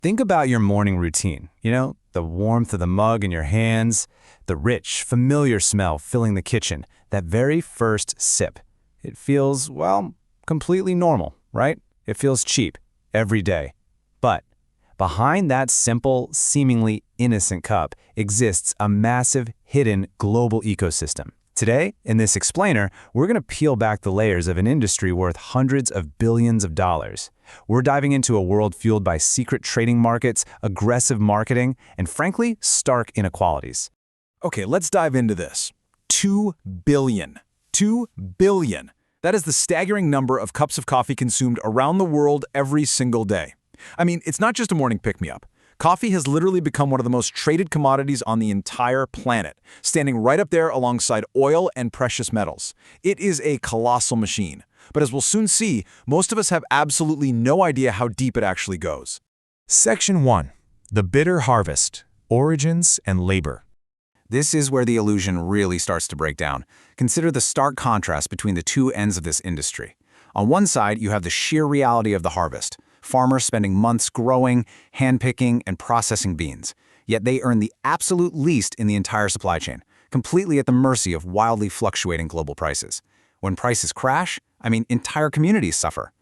Think about your morning routine. The warmth of the mug in your hands, the rich, familiar smell filling the kitchen, that very first sip. It feels, well, completely normal, right? It feels cheap, every day. But behind that simple, seemingly innocent cup exists a massive, hidden global ecosystem. Today, in this explainer, we're going to peel back the layers of an industry worth hundreds of billions of dollars. We're diving into a world fueled by secret trading markets, aggressive marketing, and frankly, stark inequalities. Okay, let's dive into this. 2 billion. 2 billion. That is the staggering number of cups of coffee consumed around the world every single day. I mean, it's not just a morning pick-me-up. Coffee has literally become one of the most traded commodities on the entire planet, standing right up there alongside oil and precious metals. It is a colossal machine. But as we'll soon see, most of us have absolutely no idea how deep it actually goes. Section 1. The Bitter Harvest, Origins and Labor. This is where the illusion really starts to break down. Consider the stark contrast between the two ends of this industry. On one side, you have the sheer reality of the harvest. Farmers spending months growing, handpicking, and processing beans. Yet they earn the absolute least in the entire supply chain, completely at the mercy of wildly fluctuating global prices. When prices crash, entire communities suffer.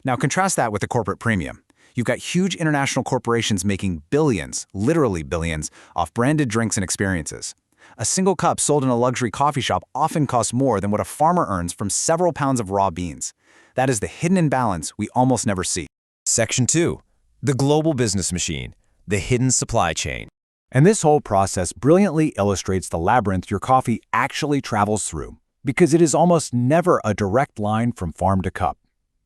Now contrast that with the corporate premium. You've got huge international corporations making billions, literally billions, off branded drinks and experiences. A single cup sold in a luxury coffee shop often costs more than what a farmer earns from several pounds of raw beans. That is the hidden imbalance we almost never see. Section 2. The Global Business Machine, the Hidden Supply Chain. And this whole process brilliantly illustrates the labyrinth your coffee actually travels through, because it is almost never a direct line from farm to cup.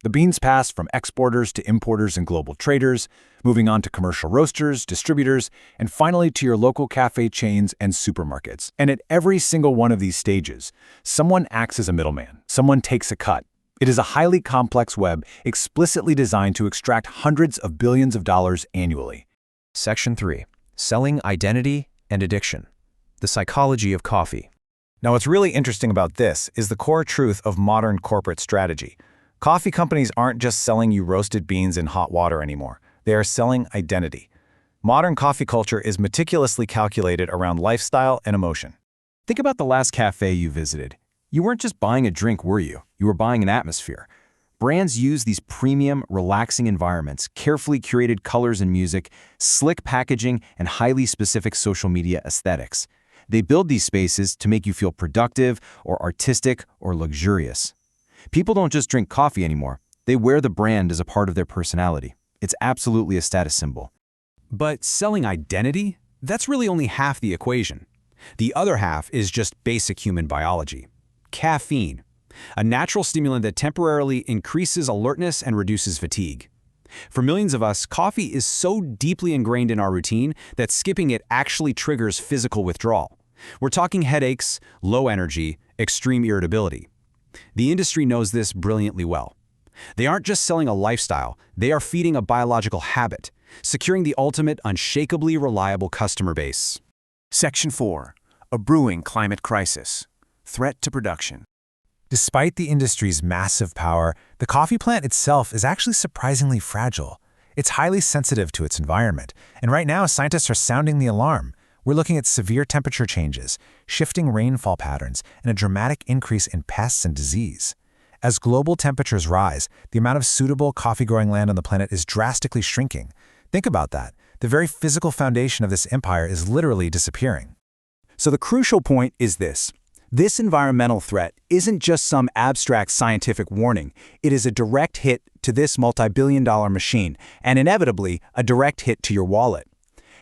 The beans pass from exporters to importers and global traders, moving on to commercial roasters, distributors, and finally to your local cafe chains and supermarkets. And at every single one of these stages, someone acts as a middleman. Someone takes a cut. It is a highly complex web explicitly designed to extract hundreds of billions of dollars annually. Section 3. Selling Identity and Addiction, the Psychology of Coffee. Now, what's really interesting about this is the core truth of modern corporate strategy. Coffee companies aren't just selling you roasted beans in hot water anymore. They are selling identity. Modern coffee culture is meticulously calculated around lifestyle and emotion. Think about the last cafe you visited. You weren't just buying a drink, were you? You were buying an atmosphere. Brands use these premium, relaxing environments, carefully curated colors and music, slick packaging, and highly specific social media aesthetics. They build these spaces to make you feel productive or artistic or luxurious. People don't just drink coffee anymore. They wear the brand as a part of their personality. It's absolutely a status symbol. But selling identity? That's really only half the equation. The other half is just basic human biology. Caffeine, a natural stimulant that temporarily increases alertness and reduces fatigue. For millions of us, coffee is so deeply ingrained in our routine that skipping it actually triggers physical withdrawal. We're talking headaches, low energy, extreme irritability. The industry knows this brilliantly well. They aren't just selling a lifestyle, they are feeding a biological habit, securing the ultimate unshakably reliable customer base. Section 4. A Brewing Climate Crisis, Threat to Production. Despite the industry's massive power, the coffee plant itself is actually surprisingly fragile. It's highly sensitive to its environment, and right now scientists are sounding the alarm. We're looking at severe temperature changes, shifting rainfall patterns, and a dramatic increase in pests and disease. As global temperatures rise, the amount of suitable coffee-growing land on the planet is drastically shrinking. Think about that. The very physical foundation of this empire is literally disappearing. So the crucial point is this. This environmental threat isn't just some abstract scientific warning. It is a direct hit to this multi-billion-dollar machine, and inevitably, a direct hit to your wallet.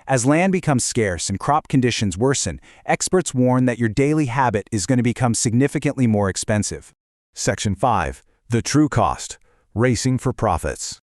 As land becomes scarce and crop conditions worsen, experts warn that your daily habit is going to become significantly more expensive. Section 5. The True Cost, Racing for Profits.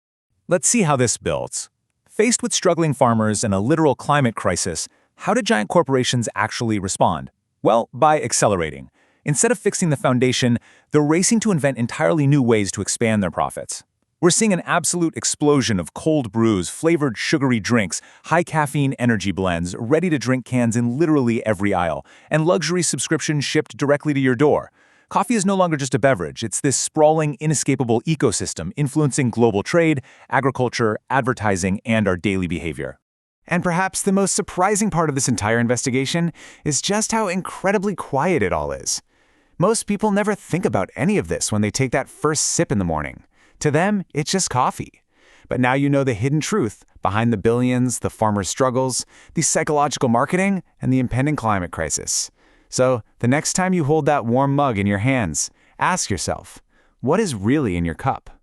Let's see how this builds. Faced with struggling farmers and a literal climate crisis, how did giant corporations actually respond? Well, by accelerating. Instead of fixing the foundation, they're racing to invent entirely new ways to expand their profits. We're seeing an absolute explosion of cold brews, flavored sugary drinks, high-caffeine energy blends, ready-to-drink cans in literally every aisle, and luxury subscriptions shipped directly to your door. Coffee is no longer just a beverage. It's this sprawling, inescapable ecosystem influencing global trade, agriculture, advertising, and our daily behavior. And perhaps the most surprising part of this entire investigation is just how incredibly quiet it all is. Most people never think about any of this when they take that first sip in the morning. To them, it's just coffee. But now you know the hidden truth behind the billions, the farmers' struggles, the psychological marketing, and the impending climate crisis. So, the next time you hold that warm mug in your hands, ask yourself, what is really in your cup?